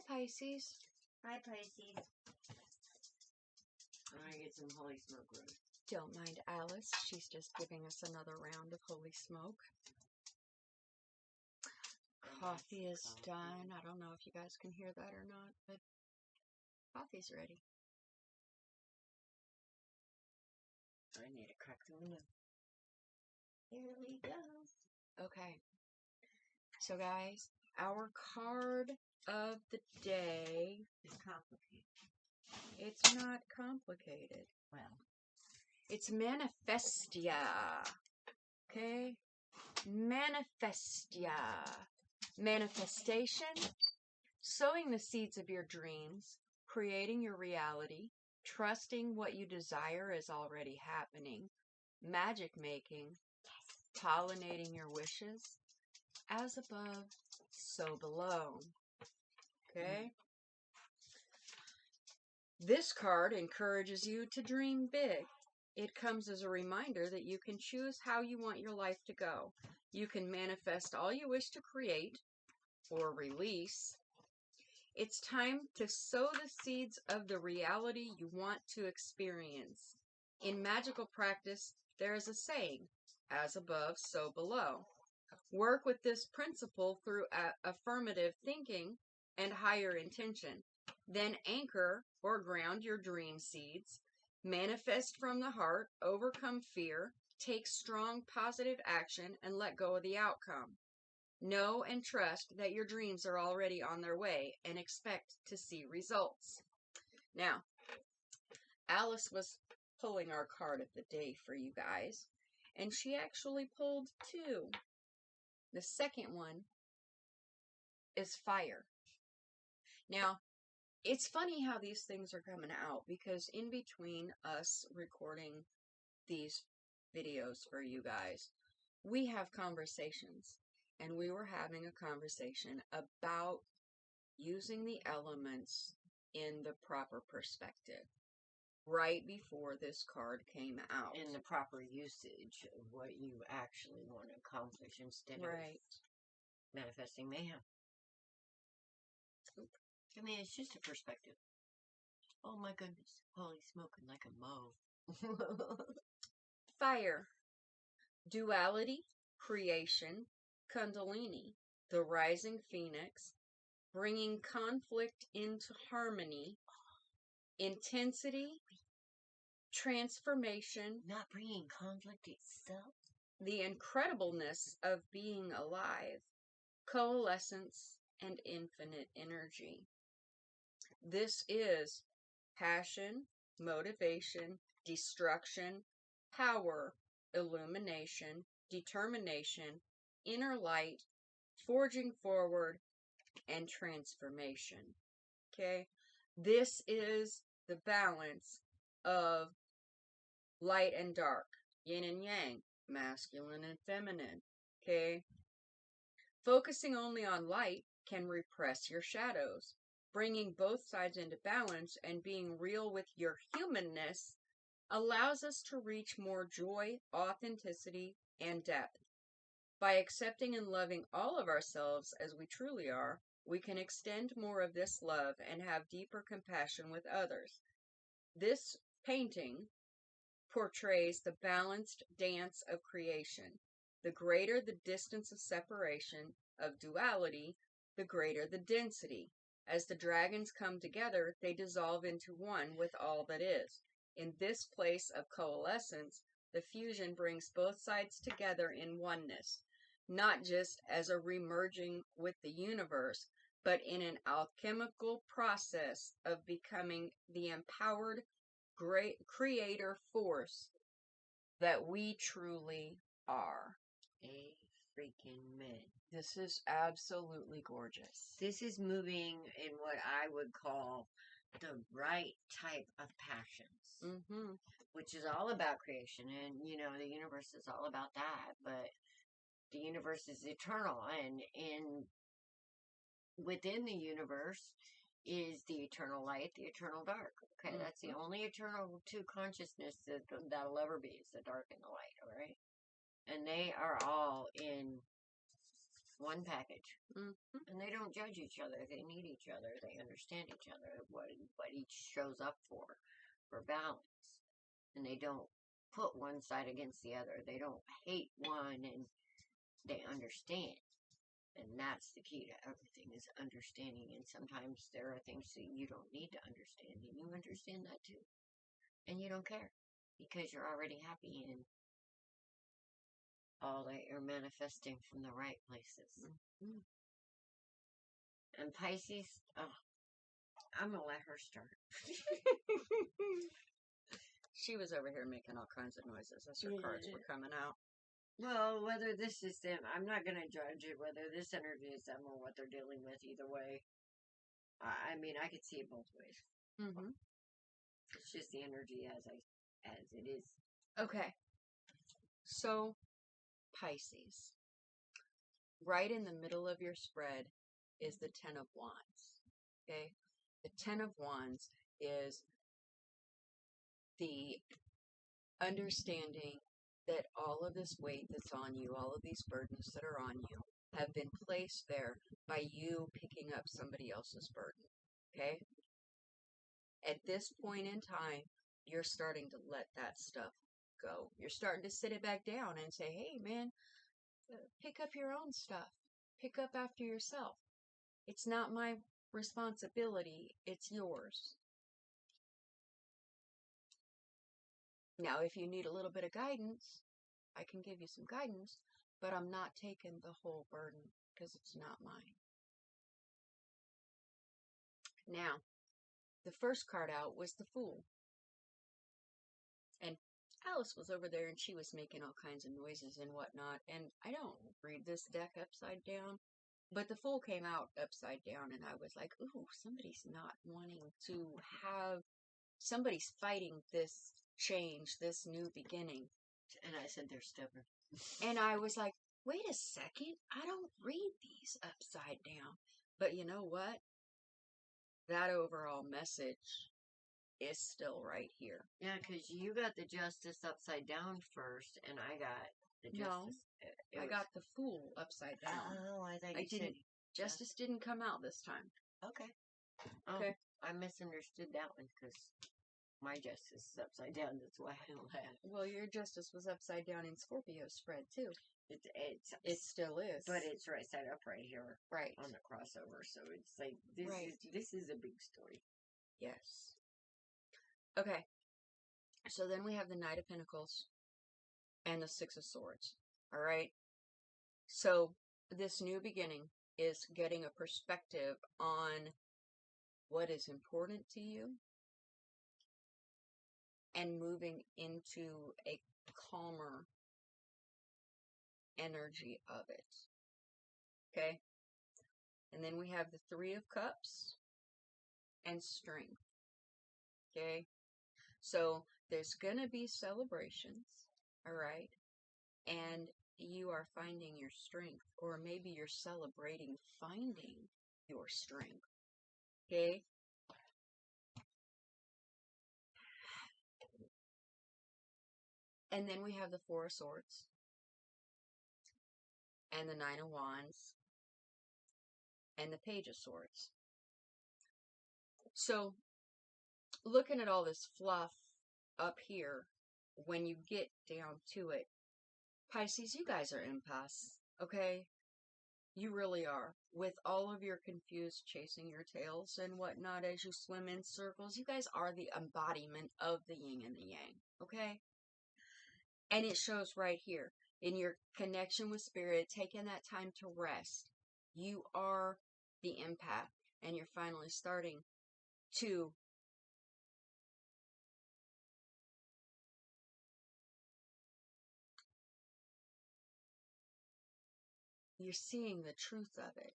Pisces. Hi, Pisces. I'm going to get some holy smoke roast. Don't mind Alice. She's just giving us another round of holy smoke. Coffee is done. I don't know if you guys can hear that or not, but coffee's ready. I need to crack the window. Here we go. Okay. So, guys, our card of the day. It's complicated. It's not complicated. Well, it's Manifestia. Okay? Manifestia. Manifestation. Sowing the seeds of your dreams. Creating your reality. Trusting what you desire is already happening. Magic making. Pollinating your wishes. As above, so below. Okay? This card encourages you to dream big. It comes as a reminder that you can choose how you want your life to go. You can manifest all you wish to create or release. It's time to sow the seeds of the reality you want to experience. In magical practice, there is a saying, as above, so below. Work with this principle through affirmative thinking and higher intention. Then anchor or ground your dream seeds. Manifest from the heart, overcome fear, take strong positive action, and let go of the outcome. Know and trust that your dreams are already on their way and expect to see results. Now, Alice was pulling our card of the day for you guys, and she actually pulled two. The second one is fire. Now, it's funny how these things are coming out, because in between us recording these videos for you guys, we have conversations. And we were having a conversation about using the elements in the proper perspective right before this card came out. In the proper usage of what you actually want to accomplish instead of manifesting mayhem. I mean, it's just a perspective. Oh my goodness. Holy smoking like a mauve. Fire. Duality. Creation. Kundalini. The rising phoenix. Bringing conflict into harmony. Intensity. Transformation. Not bringing conflict itself. The incredibleness of being alive. Coalescence and infinite energy. This is passion, motivation, destruction, power, illumination, determination, inner light, forging forward, and transformation. Okay? This is the balance of light and dark, yin and yang, masculine and feminine. Okay? Focusing only on light can repress your shadows. Bringing both sides into balance and being real with your humanness allows us to reach more joy, authenticity, and depth. By accepting and loving all of ourselves as we truly are, we can extend more of this love and have deeper compassion with others. This painting portrays the balanced dance of creation. The greater the distance of separation, of duality, the greater the density. As the dragons come together, they dissolve into one with all that is. In this place of coalescence, the fusion brings both sides together in oneness, not just as a remerging with the universe, but in an alchemical process of becoming the empowered great creator force that we truly are. A freaking man. This is absolutely gorgeous. This is moving in what I would call the right type of passions, which is all about creation. And, you know, the universe is all about that. But the universe is eternal. And within the universe is the eternal light, the eternal dark. Okay, that's the only eternal two consciousness that'll ever be, is the dark and the light, all right? And they are all in one package. Mm-hmm. And they don't judge each other. They need each other. They understand each other, what each shows up for balance. And they don't put one side against the other. They don't hate one, and they understand. And that's the key to everything, is understanding. And sometimes there are things that you don't need to understand, and you understand that too. And you don't care, because you're already happy in all that you're manifesting from the right places. Mm-hmm. And Pisces, I'm going to let her start. She was over here making all kinds of noises as her cards were coming out. Well, whether this is them, I'm not going to judge it, whether this energy is them or what they're dealing with, either way. I mean, I could see it both ways. Mm-hmm. It's just the energy as it is. Okay. So, Pisces. Right in the middle of your spread is the Ten of Wands. Okay? The Ten of Wands is the understanding that all of this weight that's on you, all of these burdens that are on you, have been placed there by you picking up somebody else's burden. Okay? At this point in time, you're starting to let that stuff go. You're starting to sit it back down and say, hey, man, pick up your own stuff. Pick up after yourself. It's not my responsibility. It's yours. Now, if you need a little bit of guidance, I can give you some guidance, but I'm not taking the whole burden because it's not mine. Now, the first card out was the Fool. And Alice was over there and she was making all kinds of noises and whatnot. And I don't read this deck upside down, but the Fool came out upside down and I was like, ooh, somebody's not wanting to have, somebody's fighting this change, this new beginning. And I said they're stubborn. And I was like, wait a second, I don't read these upside down. But you know what? That overall message is still right here. Yeah, because you got the Justice upside down first, and I got the Justice. No, I got the Fool upside down. Oh, I thought you said Justice didn't come out this time. Okay. Okay. I misunderstood that one because my Justice is upside down. That's why I laughed. Well, your Justice was upside down in Scorpio's spread too. It still is, but it's right side up right here, right on the crossover. So it's like this. Right. This is a big story. Yes. Okay. So then we have the Knight of Pentacles and the Six of Swords. All right. So this new beginning is getting a perspective on what is important to you and moving into a calmer energy of it. Okay? And then we have the Three of Cups and Strength. Okay? So there's going to be celebrations, all right? And you are finding your strength, or maybe you're celebrating finding your strength. Okay? And then we have the Four of Swords and the Nine of Wands and the Page of Swords. So, looking at all this fluff up here, when you get down to it, Pisces, you guys are empaths, okay? You really are. With all of your confused chasing your tails and whatnot as you swim in circles, you guys are the embodiment of the yin and the yang, okay? And it shows right here in your connection with spirit, taking that time to rest. You are the empath, and you're finally starting to you're seeing the truth of it.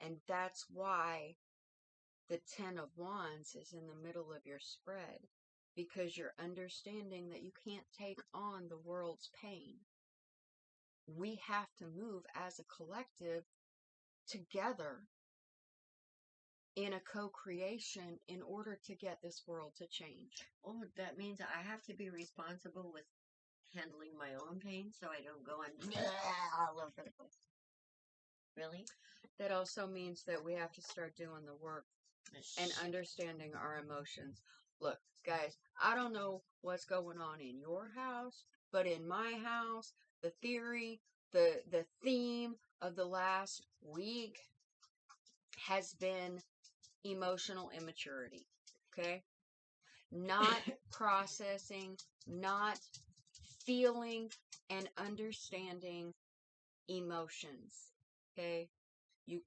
And that's why the Ten of Wands is in the middle of your spread, because you're understanding that you can't take on the world's pain. We have to move as a collective together in a co-creation in order to get this world to change. Oh, that means I have to be responsible with handling my own pain so I don't go all over the place. Really? That also means that we have to start doing the work and understanding our emotions. Look, guys, I don't know what's going on in your house, but in my house, the theory, the theme of the last week has been emotional immaturity. Okay? Not processing, not feeling and understanding emotions. Okay? You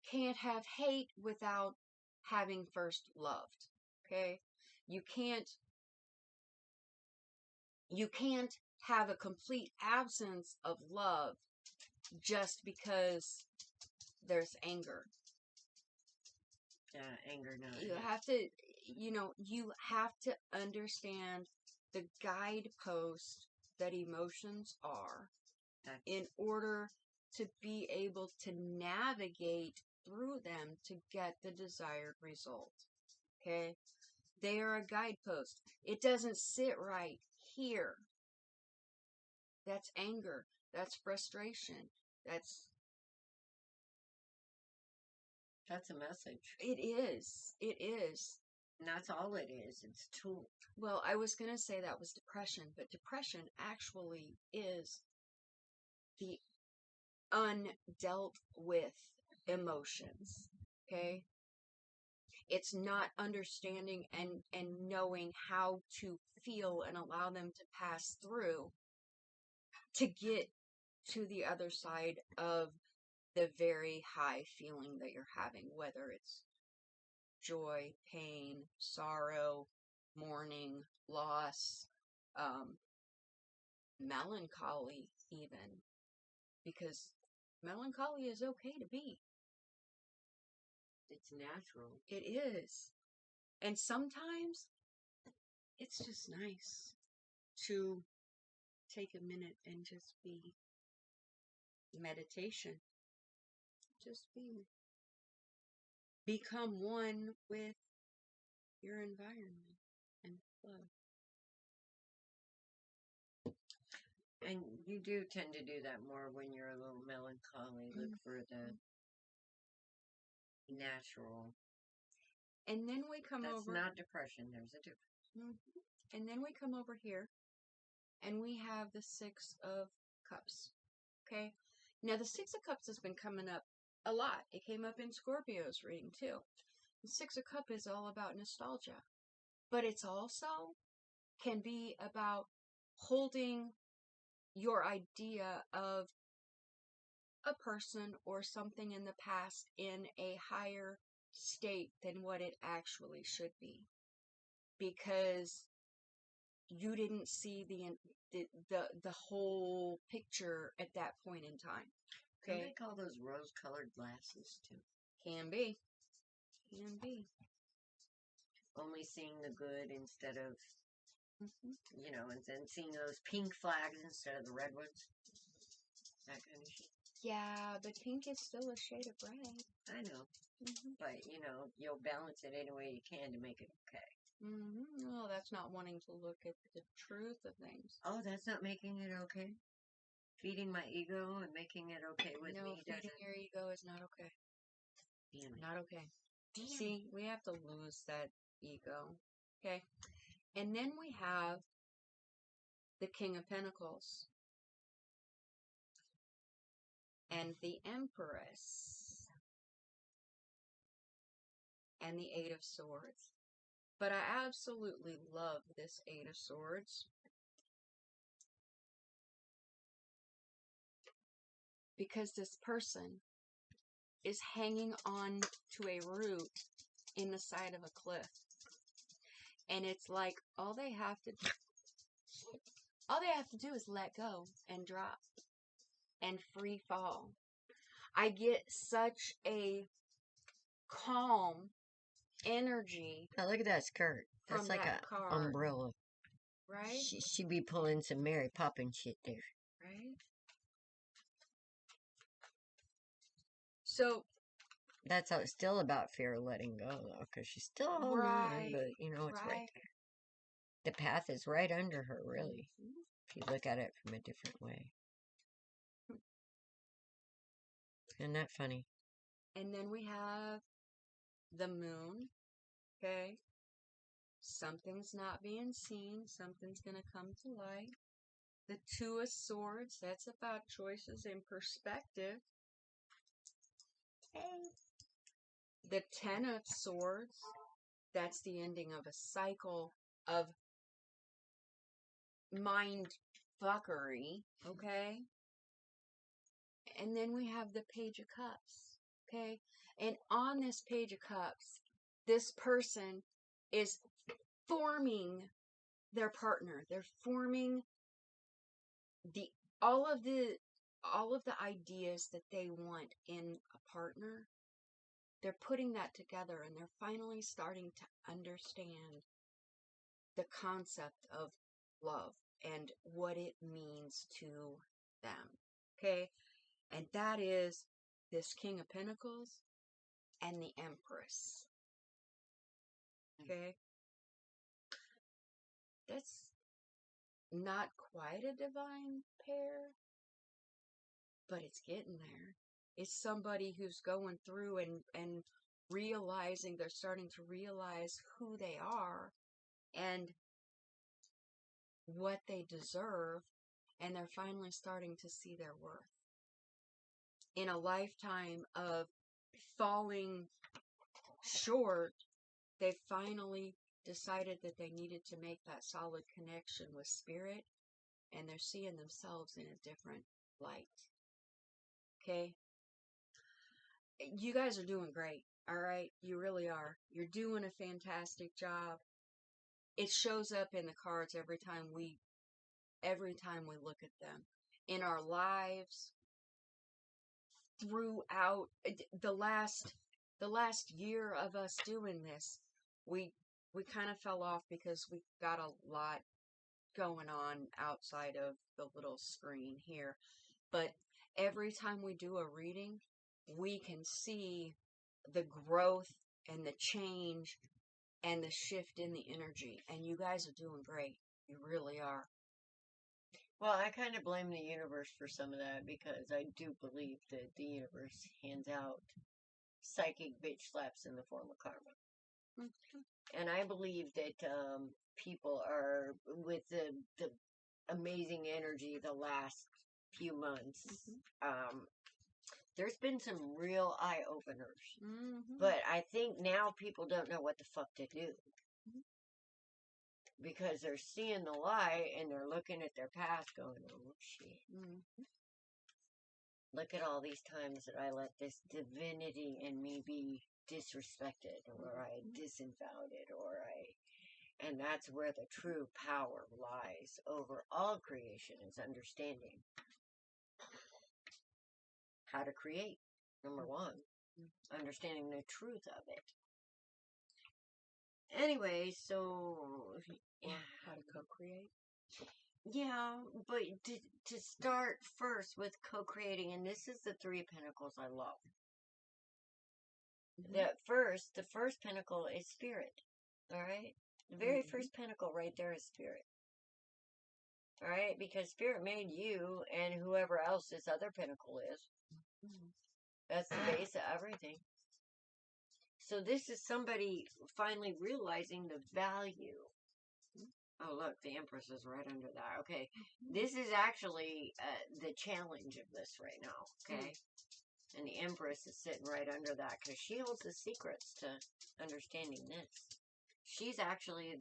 can't have hate without having first loved. Okay? You can't have a complete absence of love just because there's anger. Anger, no. You have to, you have to understand the guidepost that emotions are in order to be able to navigate through them to get the desired result. Okay? They are a guidepost. It doesn't sit right here. That's anger. That's frustration. That's a message. It is. It is. And that's all it is. It's a tool. Well, I was going to say that was depression, but depression actually is the undealt with emotions. Okay? It's not understanding and knowing how to feel and allow them to pass through to get to the other side of the very high feeling that you're having, whether it's joy, pain, sorrow, mourning, loss, melancholy even, because melancholy is okay to be. It's natural. It is. And sometimes it's just nice to take a minute and just be. Meditation. Just be. Become one with your environment and flow. And you do tend to do that more when you're a little melancholy. Look for the natural. And then we come over. That's not depression. There's a difference. And then we come over here, and we have the Six of Cups. Okay? Now, the Six of Cups has been coming up a lot. It came up in Scorpio's reading, too. The Six of Cups is all about nostalgia. But it's also can be about holding your idea of a person or something in the past in a higher state than what it actually should be, because you didn't see the whole picture at that point in time. Okay, they call those rose-colored glasses too. Can be. Only seeing the good instead of, and then seeing those pink flags instead of the red ones. That kind of shit. Yeah, but pink is still a shade of red. I know. But, you'll balance it any way you can to make it okay. Well, that's not wanting to look at the truth of things. Oh, that's not making it okay? Feeding my ego and making it okay with me? No, feeding your ego is not okay. Damn it. Not okay. Damn. See, we have to lose that ego. Okay? And then we have the King of Pentacles and the Empress and the Eight of Swords. But I absolutely love this Eight of Swords because this person is hanging on to a root in the side of a cliff. And it's like all they have to do is let go and drop and free fall. I get such a calm energy. Oh, look at that skirt. That's like an umbrella. Right? She'd be pulling some Mary Poppins shit there. Right? So that's how it's still about fear of letting go, though, because she's still holding on, but it's right there. The path is right under her, really, if you look at it from a different way. Isn't that funny? And then we have the moon. Okay. Something's not being seen. Something's going to come to light. The Two of Swords. That's about choices and perspective. Okay. The Ten of Swords. That's the ending of a cycle of mind fuckery. Okay. And then we have the Page of Cups. Okay. And on this Page of Cups, this person is forming their partner. They're forming all of the ideas that they want in a partner. They're putting that together, and they're finally starting to understand the concept of love and what it means to them. Okay? And that is this King of Pentacles and the Empress. Okay? That's not quite a divine pair, but it's getting there. It's somebody who's going through and realizing, they're starting to realize who they are and what they deserve, and they're finally starting to see their worth. In a lifetime of falling short, they finally decided that they needed to make that solid connection with spirit, and they're seeing themselves in a different light. Okay? You guys are doing great, all right? You really are. You're doing a fantastic job. It shows up in the cards every time we look at them. In our lives, throughout the last year of us doing this, we kind of fell off because we got a lot going on outside of the little screen here. But every time we do a reading, we can see the growth and the change and the shift in the energy. And you guys are doing great. You really are. Well, I kind of blame the universe for some of that, because I do believe that the universe hands out psychic bitch slaps in the form of karma. Mm-hmm. And I believe that people are, with the amazing energy the last few months, mm-hmm. There's been some real eye-openers. Mm-hmm. But I think now people don't know what the fuck to do. Mm-hmm. Because they're seeing the light and they're looking at their past going, oh, shit. Mm-hmm. Look at all these times that I let this divinity in me be disrespected, or I disavowed it, and that's where the true power lies over all creation, is understanding how to create, number one. Understanding the truth of it. Anyway, so... yeah. How to co-create? Yeah, but to start first with co-creating, and this is the Three of Pentacles I love. Mm-hmm. The first pentacle is spirit. Alright? The very mm-hmm. first pentacle right there is spirit. Alright? Because spirit made you and whoever else this other pentacle is. Mm-hmm. That's the base of everything. So this is somebody finally realizing the value. Oh, look, the Empress is right under that. Okay. Mm-hmm. This is actually the challenge of this right now. Okay. Mm-hmm. And the Empress is sitting right under that because she holds the secrets to understanding this. She's actually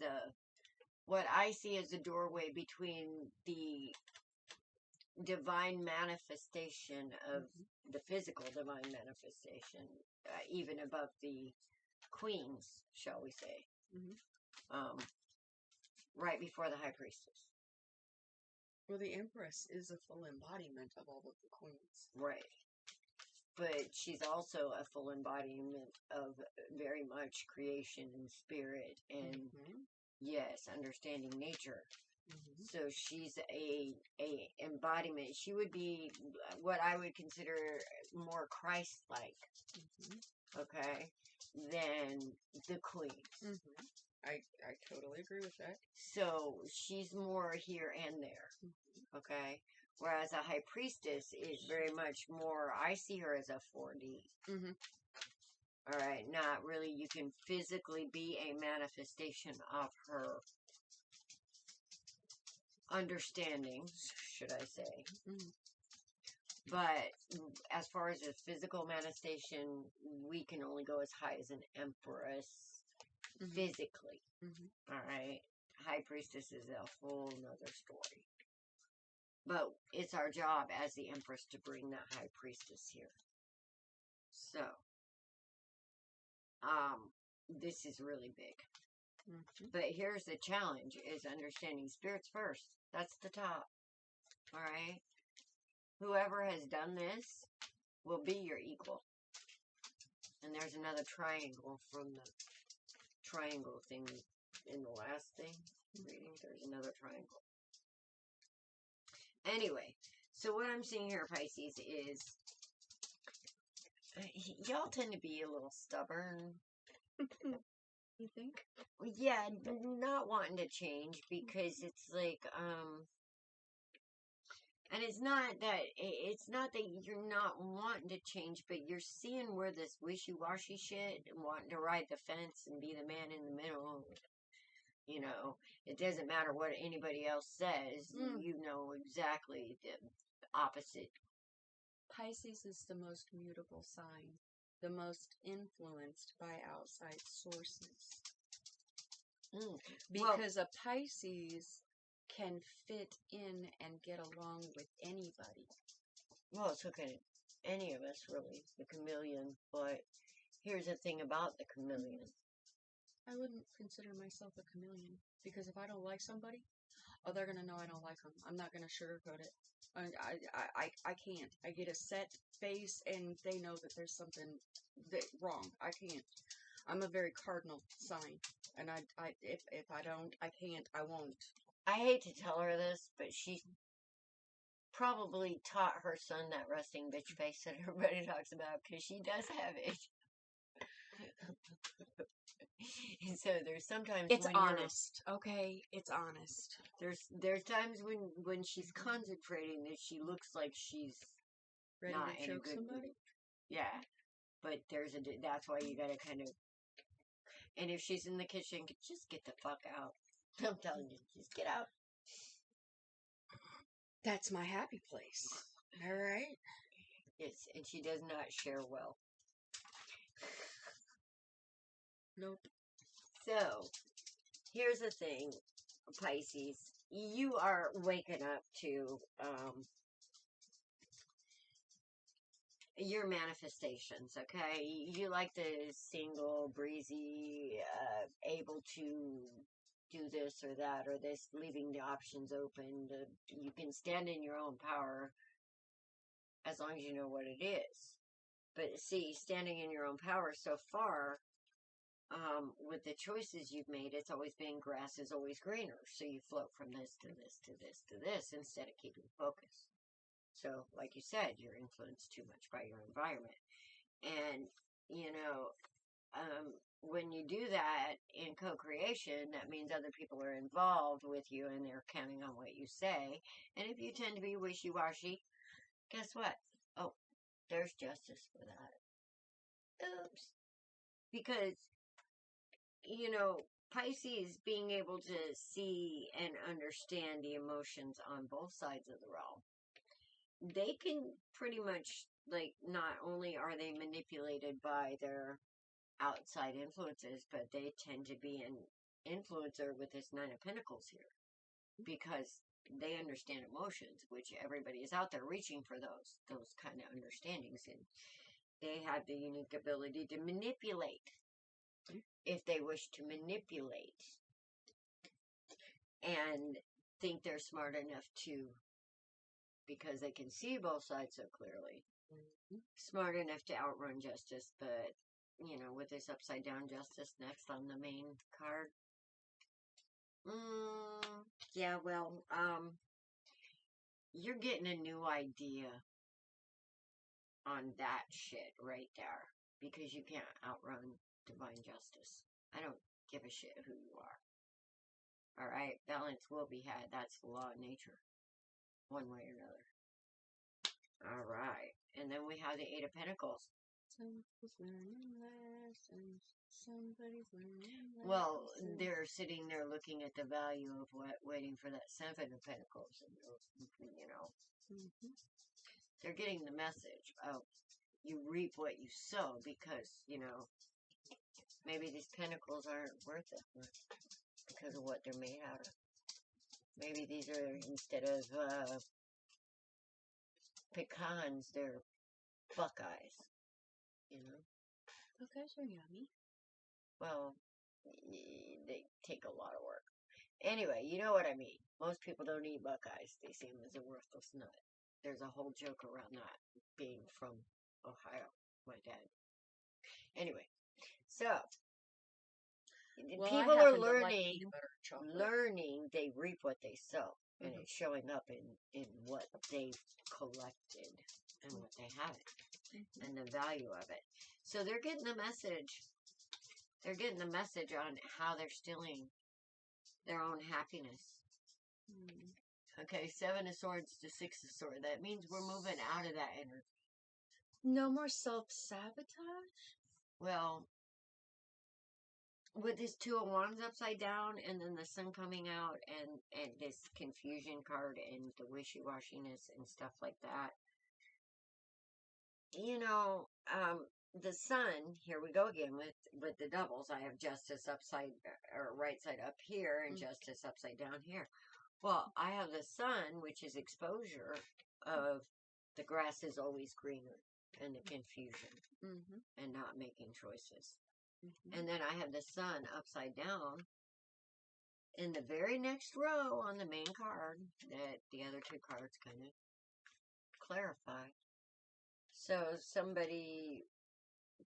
what I see as the doorway between the divine manifestation of mm-hmm. the physical divine manifestation, even above the queens, shall we say. Mm-hmm. Right before the High Priestess. Well, the Empress is a full embodiment of all of the queens. Right. But she's also a full embodiment of very much creation and spirit and, mm-hmm. yes, understanding nature. Mm-hmm. So she's a embodiment. She would be what I would consider more Christ-like, mm-hmm. okay, than the queen. Mm-hmm. I totally agree with that. So she's more here and there, mm-hmm. okay? Whereas a high priestess is very much more, I see her as a 4D. Mm-hmm. All right, not really, you can physically be a manifestation of her understandings, should I say. Mm-hmm. But as far as a physical manifestation, we can only go as high as an empress physically. Mm-hmm. All right, high priestess is a whole nother story. But it's our job as the empress to bring that high priestess here. So, this is really big. Mm-hmm. But here's the challenge, is understanding spirits first. That's the top. All right? Whoever has done this will be your equal. And there's another triangle from the triangle thing in the last thing. Reading, there's another triangle. Anyway, so what I'm seeing here, Pisces, is y'all tend to be a little stubborn. You think? Yeah, not wanting to change because it's like, and it's not that you're not wanting to change, but you're seeing where this wishy-washy shit and wanting to ride the fence and be the man in the middle. You know, it doesn't matter what anybody else says. You know exactly the opposite. Pisces is the most mutable sign, the most influenced by outside sources. Because a Pisces can fit in and get along with anybody. Well, so can any of us, really. The chameleon. But here's the thing about the chameleon. I wouldn't consider myself a chameleon. Because if I don't like somebody, they're going to know I don't like them. I'm not going to sugarcoat it. I can't. I get a set face and they know that there's something wrong. I can't. I'm a very cardinal sign. And if I don't, I can't, I won't. I hate to tell her this, but she probably taught her son that resting bitch face that everybody talks about, because she does have it. And so there's sometimes it's honest, okay? It's honest. There's times when she's concentrating that she looks like she's ready not to choke somebody. Yeah, but that's why you gotta kind of. And if she's in the kitchen, just get the fuck out. I'm telling you, just get out. That's my happy place. All right. Yes, and she does not share well. Nope. So, here's the thing, Pisces. You are waking up to your manifestations, okay? You like the single, breezy, able to do this or that or this, leaving the options open. You can stand in your own power as long as you know what it is. But see, standing in your own power so far, with the choices you've made, it's always been grass is always greener. So you float from this to this to this to this instead of keeping focus. So, like you said, you're influenced too much by your environment. And, you know, when you do that in co-creation, that means other people are involved with you and they're counting on what you say. And if you tend to be wishy-washy, guess what? Oh, there's justice for that. Oops. Because, you know, Pisces being able to see and understand the emotions on both sides of the realm, they can pretty much, like, not only are they manipulated by their outside influences, but they tend to be an influencer with this Nine of Pentacles here. Because they understand emotions, which everybody is out there reaching for those kind of understandings. And they have the unique ability to manipulate, if they wish to manipulate, and think they're smart enough to, because they can see both sides so clearly, smart enough to outrun justice. But, you know, with this upside down justice next on the main card, yeah, well, you're getting a new idea on that shit right there, because you can't outrun divine justice. I don't give a shit who you are. Alright, balance will be had. That's the law of nature. one way or another. All right. And then we have the Eight of Pentacles. Somebody's learning lessons. Somebody's learning lessons. Well, they're sitting there looking at the value of waiting for that Seven of Pentacles. And, you know, they're getting the message of you reap what you sow because, you know, maybe these pentacles aren't worth it because of what they're made out of. Maybe these are, instead of pecans, they're buckeyes. You know? Buckeyes are yummy. Well, they take a lot of work. Anyway, you know what I mean. Most people don't eat buckeyes. They see them as a worthless nut. There's a whole joke around that, being from Ohio, my dad. Anyway, so well, people are learning they reap what they sow. And it's showing up in what they've collected and what they have and the value of it. So they're getting the message. They're getting the message on how they're stealing their own happiness. Okay, Seven of Swords to Six of Swords. That means we're moving out of that energy. No more self-sabotage? Well, with this Two of Wands upside down and then the Sun coming out and this confusion card and the wishy-washiness and stuff like that. You know, the Sun, here we go again with the doubles. I have Justice upside, or right side up here and Justice upside down here. Well, I have the Sun, which is exposure of the grass is always greener and the confusion and not making choices. And then I have the Sun upside down in the very next row on the main card that the other two cards kind of clarify. So somebody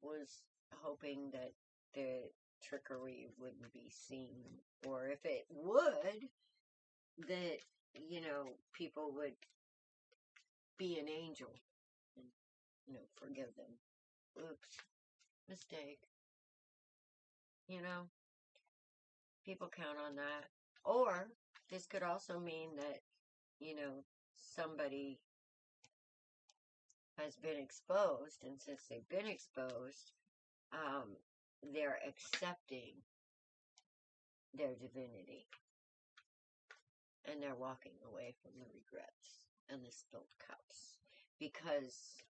was hoping that the trickery wouldn't be seen, or if it would, that, you know, people would be an angel and, you know, forgive them. Oops, mistake. You know, people count on that. Or this could also mean that, you know, somebody has been exposed, and since they've been exposed, they're accepting their divinity. And they're walking away from the regrets and the spilled cups. Because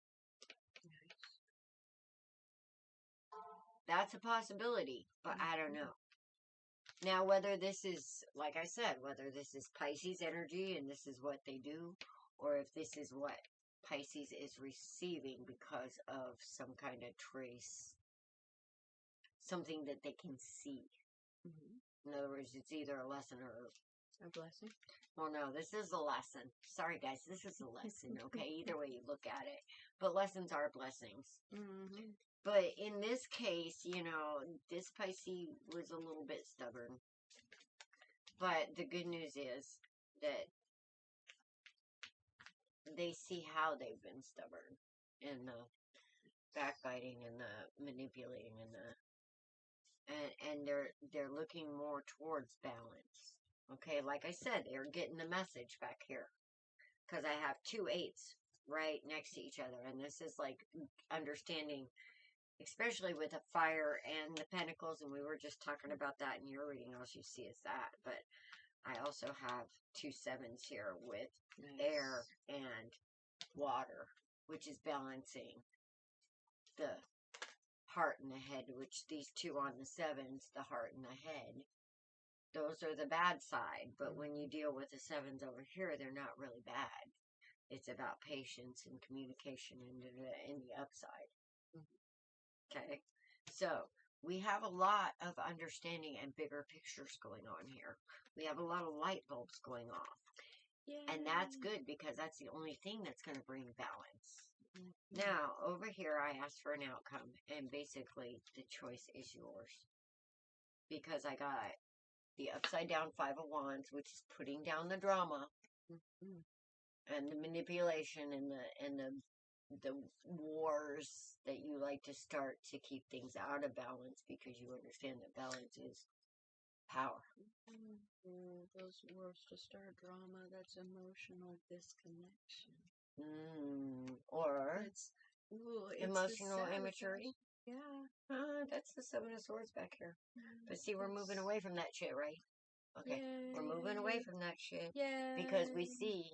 that's a possibility, but I don't know. Now, whether this is, like I said, whether this is Pisces energy and this is what they do, or if this is what Pisces is receiving because of some kind of trace, something that they can see. In other words, it's either a lesson or a blessing. Well, no, this is a lesson. Sorry, guys, this is a lesson, okay? Either way you look at it. But lessons are blessings. But in this case, you know, this Pisces was a little bit stubborn. But the good news is that they see how they've been stubborn. And the backbiting and the manipulating and the... And they're looking more towards balance. Okay, like I said, they're getting the message back here. Because I have 2 8s right next to each other. And this is like understanding, especially with the fire and the pentacles. And we were just talking about that in your reading. All you see is that. But I also have 2 7s here with air and water, which is balancing the heart and the head, which these 2 on the 7s, the heart and the head, those are the bad side. But when you deal with the 7s over here, they're not really bad. It's about patience and communication in the upside. Okay? So, we have a lot of understanding and bigger pictures going on here. We have a lot of light bulbs going off. Yay. And that's good because that's the only thing that's going to bring balance. Now, over here, I asked for an outcome. And basically, the choice is yours. Because I got the upside down 5 of Wands, which is putting down the drama. And the manipulation and the wars that you like to start to keep things out of balance because you understand that balance is power. Those words to start drama, that's emotional disconnection. Or it's emotional immaturity. Yeah. That's the Seven of Swords back here. But see, we're moving away from that shit, right? Okay. We're moving away from that shit. Yeah. Because we see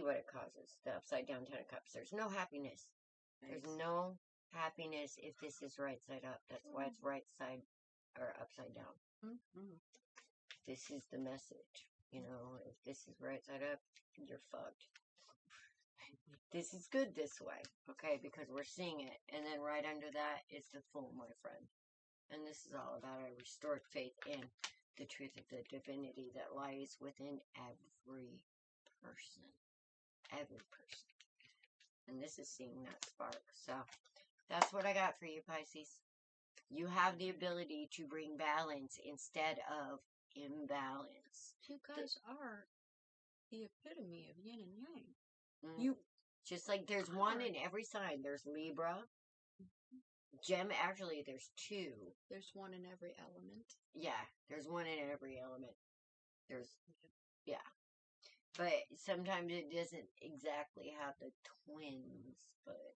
what it causes. The upside down Ten of Cups. There's no happiness. There's no happiness if this is right side up. That's why it's right side or upside down. This is the message. You know, if this is right side up, you're fucked. This is good this way, okay, because we're seeing it. And then right under that is the Fool, my friend. And this is all about a restored faith in the truth of the divinity that lies within every person. Every person. And this is seeing that spark. So, that's what I got for you, Pisces. You have the ability to bring balance instead of imbalance. You guys are the epitome of yin and yang. You just like there's one in every sign. There's Libra. Gem, actually, there's two. There's one in every element. Yeah, there's one in every element. Yeah. But sometimes it doesn't exactly have the twins, but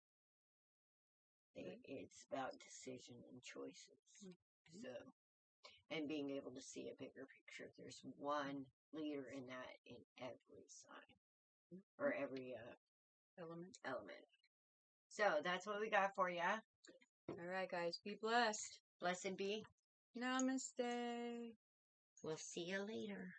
it's about decision and choices. So, and being able to see a bigger picture. There's one leader in that in every sign. Or every element. So, that's what we got for you. Alright, guys. Be blessed. Blessed be. Namaste. We'll see you later.